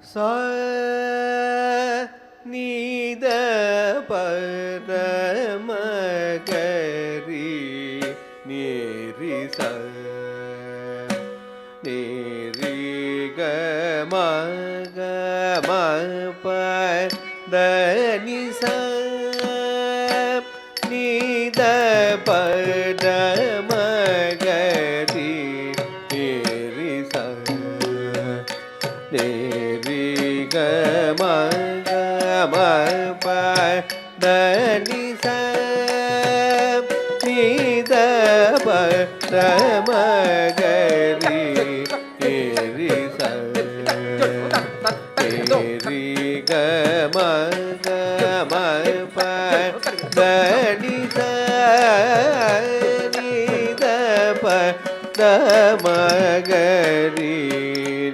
ச நீத பரமகரி நீரி ச நீரி கமக மப தனி ச நீத பரமகரி நீரி ச நீரி கமக மப தனி ச நீத பரமகரி நீரி ச நீரி கமக மப தனி ச நீத பரமகரி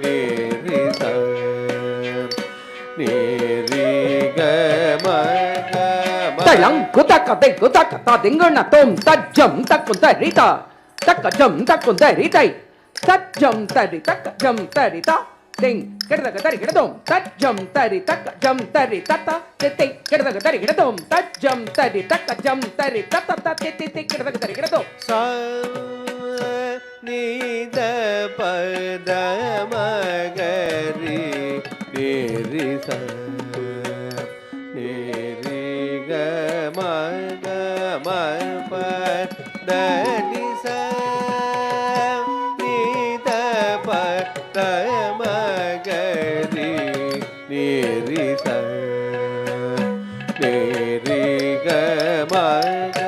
நீரி ச நீரி கமக தளங் குதக்கதை குதக்கதா திங்கண்ண தோம் தஜ்ஜம் தக்கும் தரிதா தக்கஜம் தக்கும் தரிதை தஜ்ஜம் தரி தக்கஜம் தரிதா திங் கிடதக தரி கிடதோம் தஜ்ஜம் தரி தக்கஜம் தரி தத்தா தித்தை கிடதக தரி கிடதோம் தஜ்ஜம் தரி தக்கஜம் தரி தத்தா தித்தை கிடதக தரி கிடதோம் ச நீத பரமகரி நீரி ச நீரி கமக மப தனி ச நீத பரமகரி நீரி ச நீரி கமக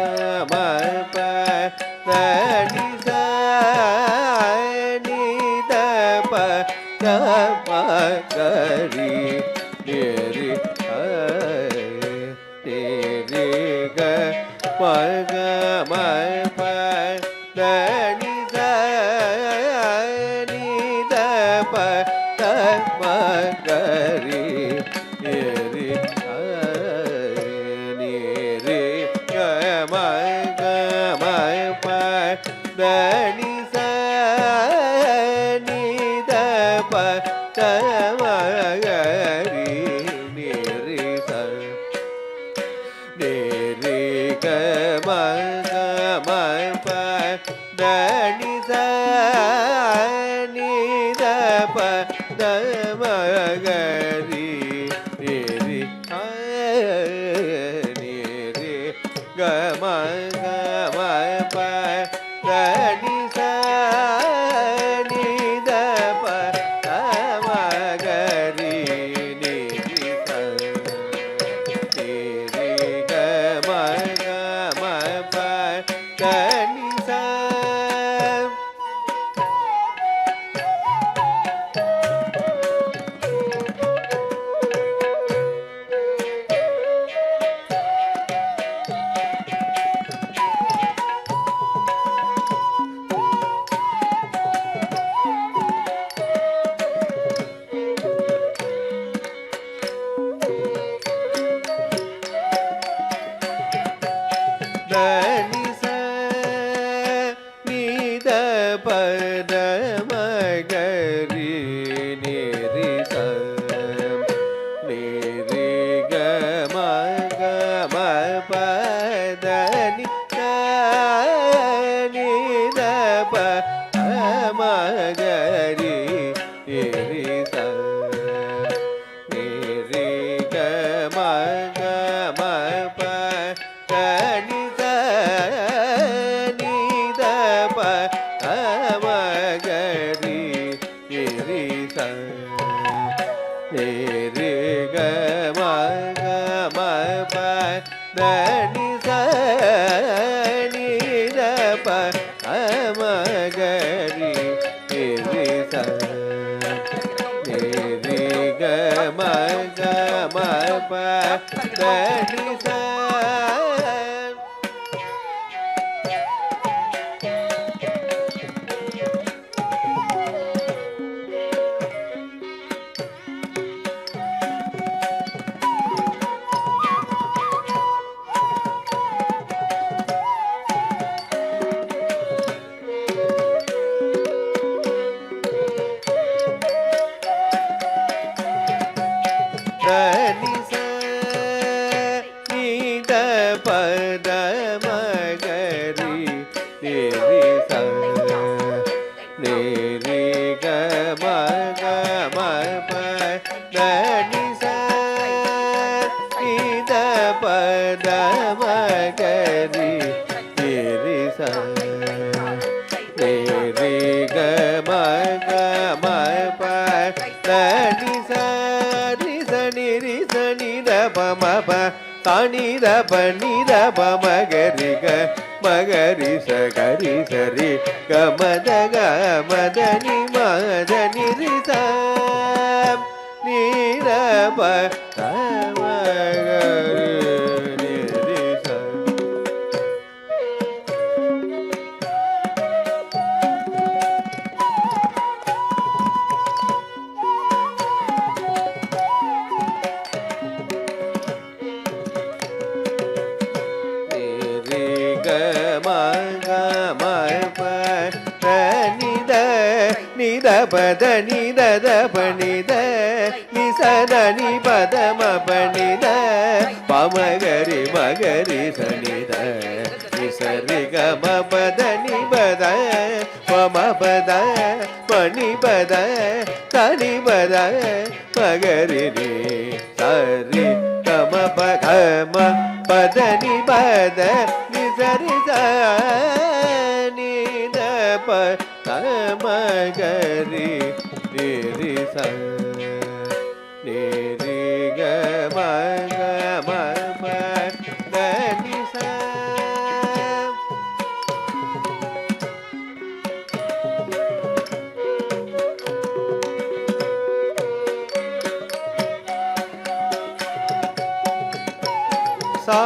மப தனி ச நீத பரமகரி நீரி நீரி கமக மப தனி ச நீத பரமகரி நீரி நீரி கமக மப தனி ச நீத பரமகரி நீரி ச நீரி கமக மப தனி ச நீத பரமகரி நீரி நீரி கமக மப தனி ச நீத பரமகரி நீரி ச நீரி கமக மப தனி ச தனி ச நீத பரமகரி நீரி ச நீரி கமக மப தனி ச நீத பரமகரி நீரி ச நீரி கமக மப தனி ச நீத பரமகரி நீரி ச நீரி கமக மப தனி ச நீத பரமகரி நீரி ச நீரி கமக மப தனி ச தானித பனித பமகரிக மகரி சகரி சரி கமத கமதனி மதனி ரிச நீரப மகரி நிரிச நித பத நித பணித நிசத நி பதம பணித பமகரி மகரி சனித நிசரி கம பத நிபத பம பத பணிபத தனிபத மகரி நி சரி கம பகம பத நிபத நிசரி ச நித ப மகரி நிரி ச நிரி க மக மப தனி ச சா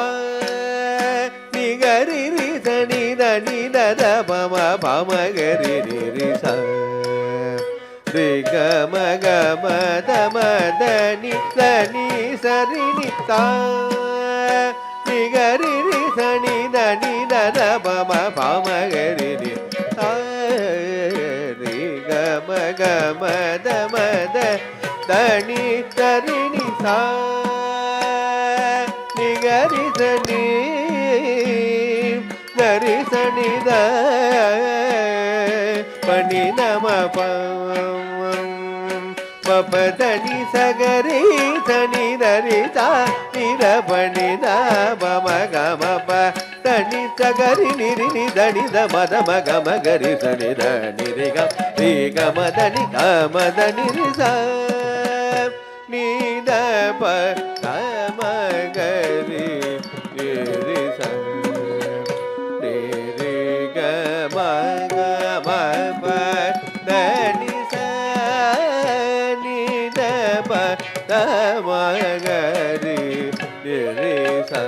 நிகரி ரிச நித நித பம பமகரி நிரி ச ரி க மக மத மத நி தனி சரி நிதா நிகரி ரிச நித நித பம பமகரி நி ரி க மக மத மத தனி சரி நி சா நிகரி சனி தரி சனித பனி நம பபதனி சகரி சனி தரி நிர பனி நம கம தனி சகரி நிரி நிதனித மத மக மகரி சனித நிரி கமதனி கமதனி ச நித ப கமகரி நிரி ச மகரி நிரி ச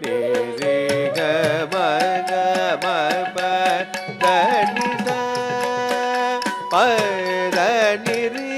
நிரி க மக மப தனி ச பத நிரி